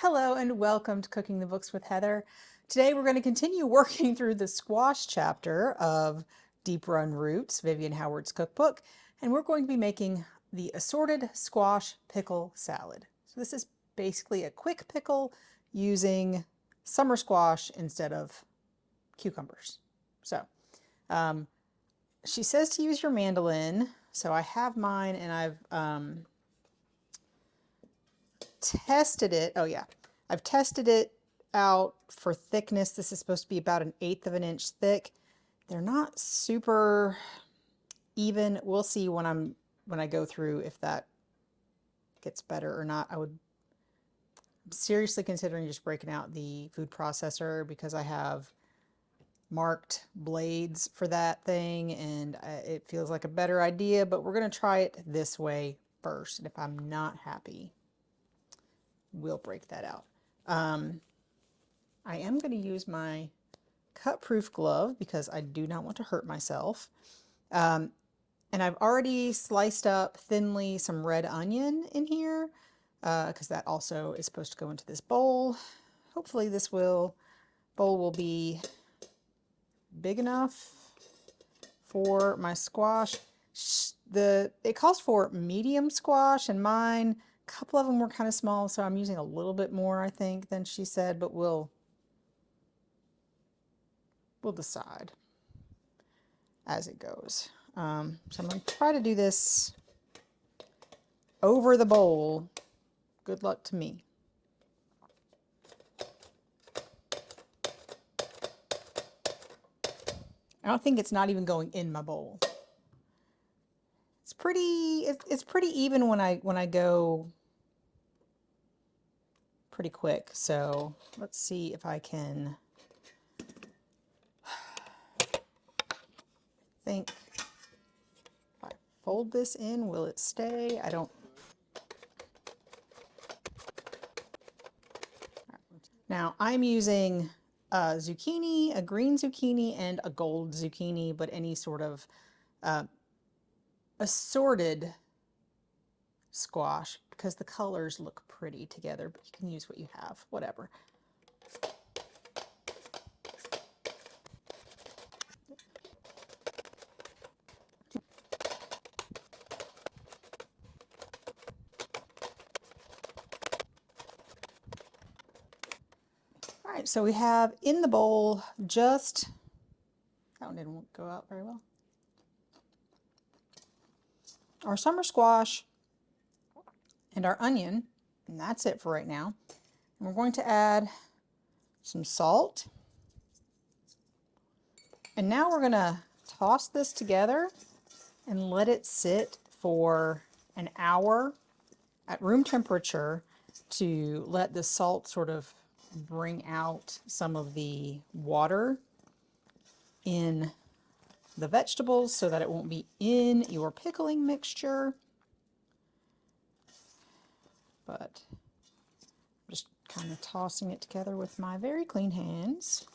Hello and welcome to Cooking the Books with Heather. Today we're going to continue working through the squash chapter of Deep Run Roots, Vivian Howard's cookbook, and we're going to be making the assorted squash pickle salad. So this is basically a quick pickle using summer squash instead of cucumbers. So she says to use your mandolin, so I have mine and I've tested it. Oh yeah, I've tested it out for thickness. This is supposed to be about 1/8 of an inch thick. They're not super even. We'll see when I go through if that gets better or not. I'm seriously considering just breaking out the food processor because I have marked blades for that thing and it feels like a better idea, but we're going to try it this way first. And if I'm not happy, we'll break that out. I am going to use my cut-proof glove because I do not want to hurt myself. And I've already sliced up thinly some red onion in here because that also is supposed to go into this bowl. Hopefully this bowl will be big enough for my squash. It calls for medium squash, and mine, a couple of them were kind of small, so I'm using a little bit more, I think, than she said, but we'll decide as it goes. So I'm going to try to do this over the bowl. Good luck to me. I don't think it's not even going in my bowl. It's pretty even when I go pretty quick. So let's see if I can think if I fold this in, will it stay? I don't. Now I'm using a zucchini, a green zucchini, and a gold zucchini, but any sort of assorted squash because the colors look pretty together, but you can use what you have, whatever. All right, so we have in the bowl just, that one didn't go out very well, our summer squash and our onion, and that's it for right now. And we're going to add some salt. And now we're going to toss this together and let it sit for an hour at room temperature to let the salt sort of bring out some of the water in the vegetables so that it won't be in your pickling mixture. But I'm just kind of tossing it together with my very clean hands.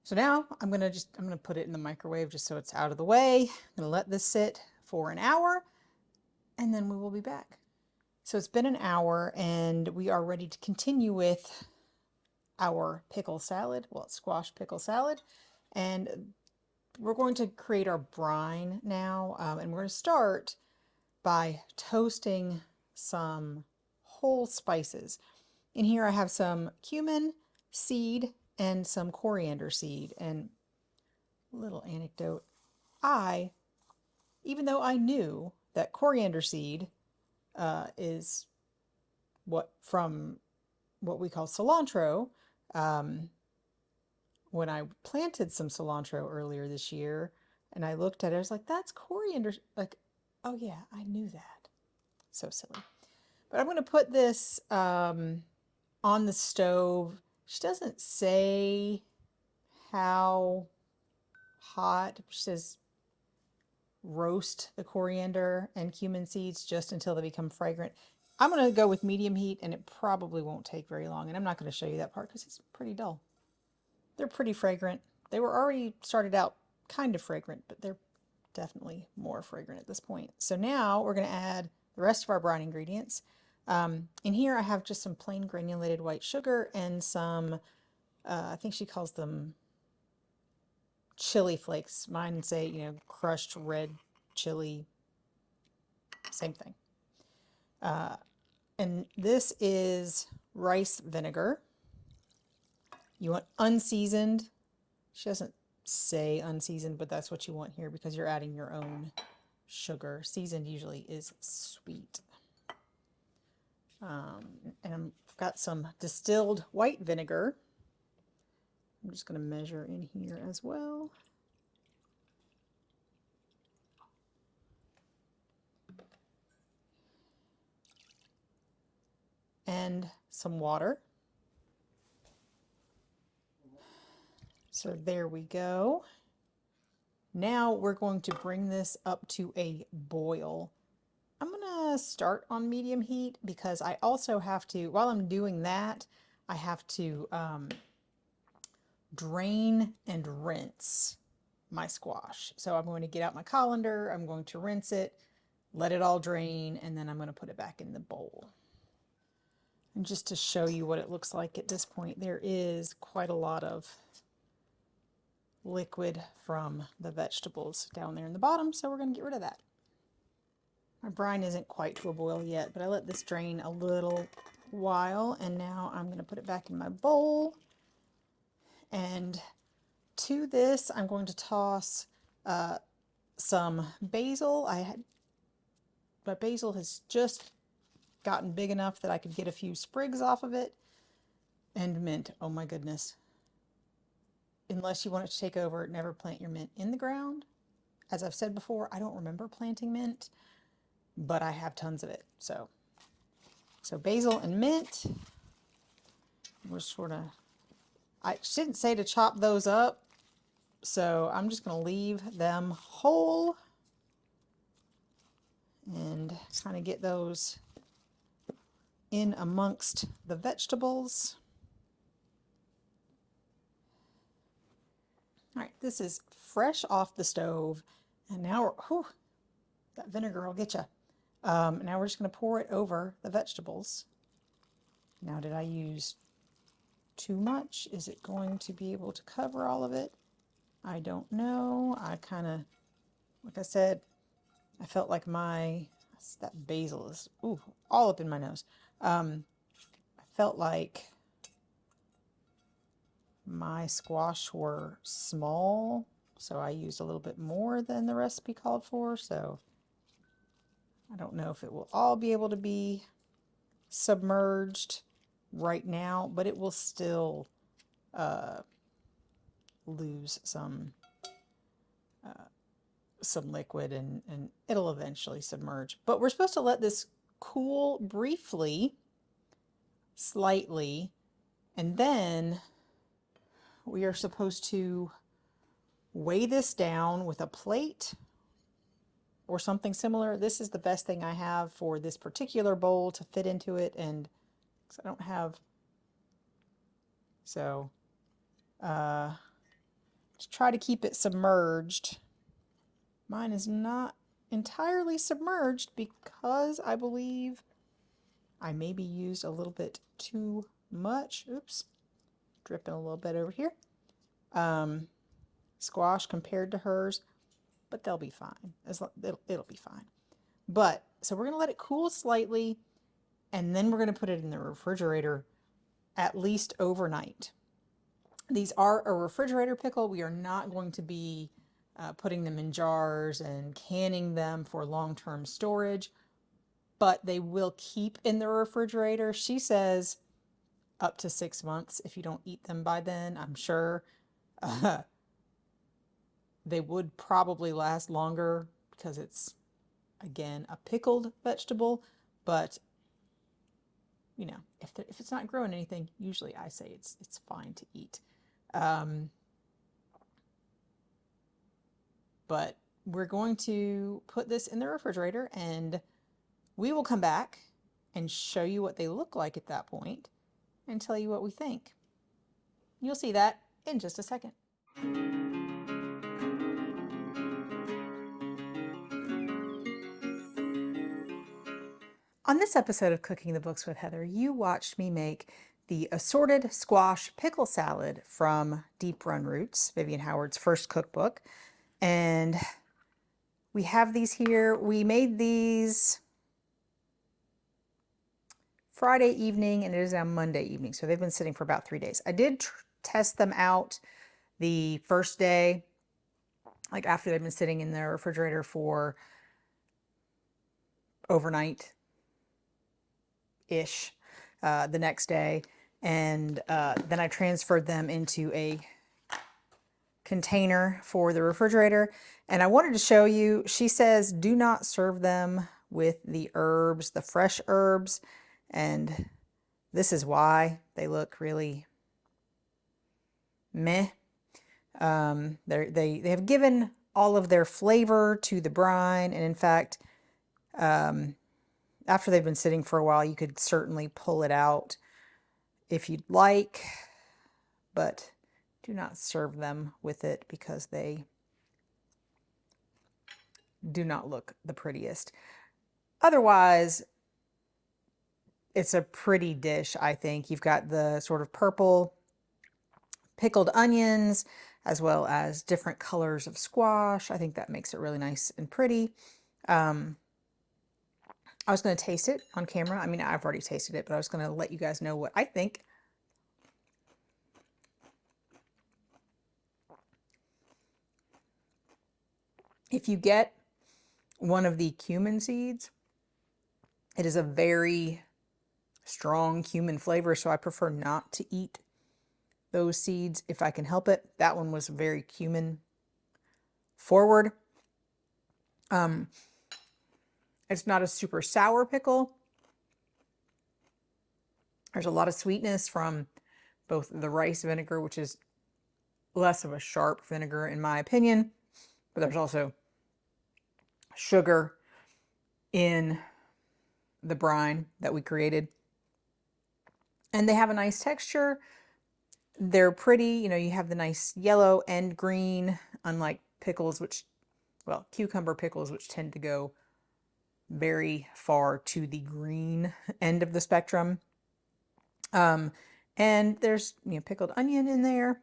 So now I'm gonna put it in the microwave just so it's out of the way. I'm gonna let this sit for an hour and then we will be back. So it's been an hour and we are ready to continue with our pickle salad. Well, it's squash pickle salad. And we're going to create our brine now. And we're going to start by toasting some whole spices. In here I have some cumin seed and some coriander seed. And a little anecdote, even though I knew that coriander seed is from what we call cilantro, when I planted some cilantro earlier this year and I looked at it, I was like, that's coriander. Like, oh yeah, I knew that. So silly. But I'm going to put this on the stove. She doesn't say how hot. She says roast the coriander and cumin seeds just until they become fragrant. I'm going to go with medium heat and it probably won't take very long. And I'm not going to show you that part because it's pretty dull. They're pretty fragrant. They were already started out kind of fragrant, but they're definitely more fragrant at this point. So now we're going to add the rest of our brine ingredients. In here I have just some plain granulated white sugar and some, I think she calls them chili flakes. Mine say, you know, crushed red chili, same thing. And this is rice vinegar. You want unseasoned. She doesn't say unseasoned, but that's what you want here because you're adding your own sugar. Seasoned usually is sweet. And I've got some distilled white vinegar. I'm just going to measure in here as well. And some water. So there we go. Now we're going to bring this up to a boil. I'm gonna start on medium heat because I also have to, while I'm doing that, I have to drain and rinse my squash. So I'm going to get out my colander, I'm going to rinse it, let it all drain, and then I'm going to put it back in the bowl. And just to show you what it looks like at this point, there is quite a lot of liquid from the vegetables down there in the bottom, so we're going to get rid of that. My brine isn't quite to a boil yet, but I let this drain a little while, and now I'm going to put it back in my bowl. And to this, I'm going to toss some basil. My basil has just gotten big enough that I could get a few sprigs off of it, and mint. Oh my goodness. Unless you want it to take over, never plant your mint in the ground. As I've said before, I don't remember planting mint, but I have tons of it. So basil and mint. We're sort of, I shouldn't say to chop those up, so I'm just going to leave them whole and kind of get those in amongst the vegetables. All right, this is fresh off the stove, and now we're, whew, that vinegar will get you. Now we're just going to pour it over the vegetables. Now, did I use too much? Is it going to be able to cover all of it? I don't know. I kind of, like I said, I felt like that basil is, ooh, all up in my nose. I felt like my squash were small, so I used a little bit more than the recipe called for, so I don't know if it will all be able to be submerged right now, but it will still lose some liquid, and it'll eventually submerge. But we're supposed to let this cool briefly, slightly, and then we are supposed to weigh this down with a plate or something similar. This is the best thing I have for this particular bowl to fit into it, and I don't have, so to try to keep it submerged. Mine is not entirely submerged because I believe I maybe used a little bit too much. Oops, dripping a little bit over here. Squash compared to hers, but they'll be fine. It'll be fine. But so we're going to let it cool slightly, and then we're going to put it in the refrigerator at least overnight. These are a refrigerator pickle. We are not going to be putting them in jars and canning them for long-term storage, but they will keep in the refrigerator. She says up to 6 months if you don't eat them by then. I'm sure they would probably last longer because it's, again, a pickled vegetable, but you know, if it's not growing anything, usually I say it's fine to eat. But we're going to put this in the refrigerator, and we will come back and show you what they look like at that point and tell you what we think. You'll see that in just a second. On this episode of Cooking the Books with Heather, you watched me make the assorted squash pickle salad from Deep Run Roots, Vivian Howard's first cookbook. And we have these here. We made these Friday evening and it is now Monday evening. So they've been sitting for about 3 days. I did test them out the first day, like after they've been sitting in the refrigerator for overnight-ish, the next day. And then I transferred them into a container for the refrigerator. And I wanted to show you, she says, do not serve them with the herbs, the fresh herbs. And this is why they look really meh. They have given all of their flavor to the brine. And in fact, after they've been sitting for a while, you could certainly pull it out if you'd like, but do not serve them with it because they do not look the prettiest. Otherwise, it's a pretty dish, I think. You've got the sort of purple pickled onions as well as different colors of squash. I think that makes it really nice and pretty. I was going to taste it on camera. I mean, I've already tasted it, but I was going to let you guys know what I think. If you get one of the cumin seeds, it is a very strong cumin flavor, so I prefer not to eat those seeds if I can help it. That one was very cumin forward. It's not a super sour pickle. There's a lot of sweetness from both the rice vinegar, which is less of a sharp vinegar in my opinion, but there's also sugar in the brine that we created. And they have a nice texture. They're pretty, you know, you have the nice yellow and green, unlike pickles, which, well, cucumber pickles, which tend to go very far to the green end of the spectrum. And there's, you know, pickled onion in there.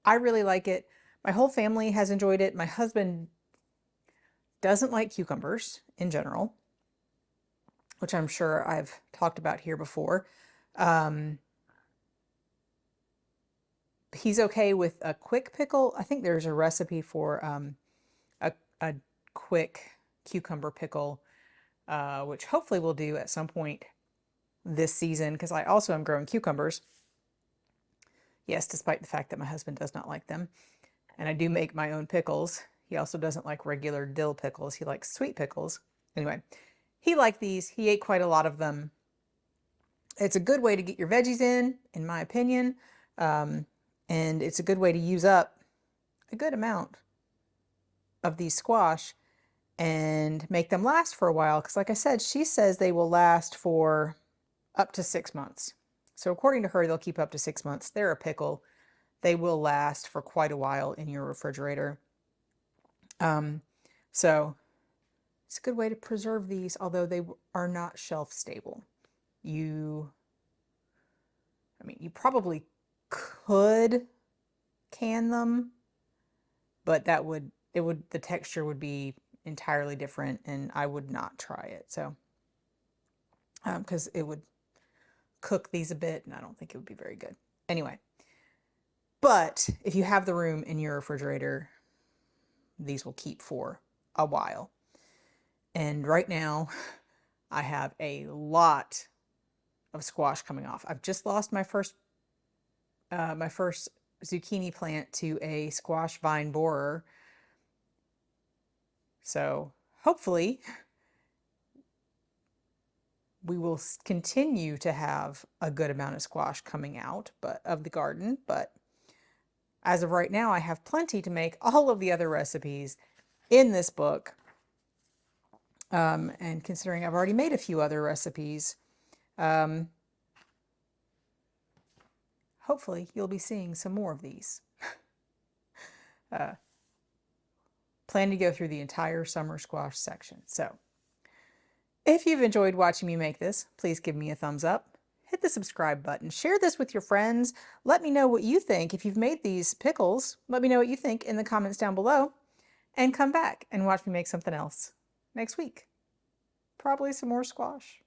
I really like it. My whole family has enjoyed it. My husband doesn't like cucumbers in general, which I'm sure I've talked about here before. He's okay with a quick pickle. I think there's a recipe for a quick cucumber pickle, which hopefully we'll do at some point this season, because I also am growing cucumbers. Yes, despite the fact that my husband does not like them. And I do make my own pickles. He also doesn't like regular dill pickles. He likes sweet pickles. Anyway, he liked these. He ate quite a lot of them. It's a good way to get your veggies in my opinion. And it's a good way to use up a good amount of these squash and make them last for a while. Because like I said, she says they will last for up to 6 months. So according to her, they'll keep up to 6 months. They're a pickle. They will last for quite a while in your refrigerator. So it's a good way to preserve these, although they are not shelf stable. You probably could can them, but the texture would be entirely different and I would not try it. So, because it would cook these a bit and I don't think it would be very good. Anyway, but if you have the room in your refrigerator, these will keep for a while. And right now I have a lot of squash coming off. I've just lost my first zucchini plant to a squash vine borer. So hopefully we will continue to have a good amount of squash coming out of the garden, but as of right now, I have plenty to make all of the other recipes in this book. And considering I've already made a few other recipes, hopefully you'll be seeing some more of these. Plan to go through the entire summer squash section. So If you've enjoyed watching me make this, please give me a thumbs up. Hit the subscribe button. Share this with your friends. Let me know what you think. If you've made these pickles, let me know what you think in the comments down below. And come back and watch me make something else next week. Probably some more squash.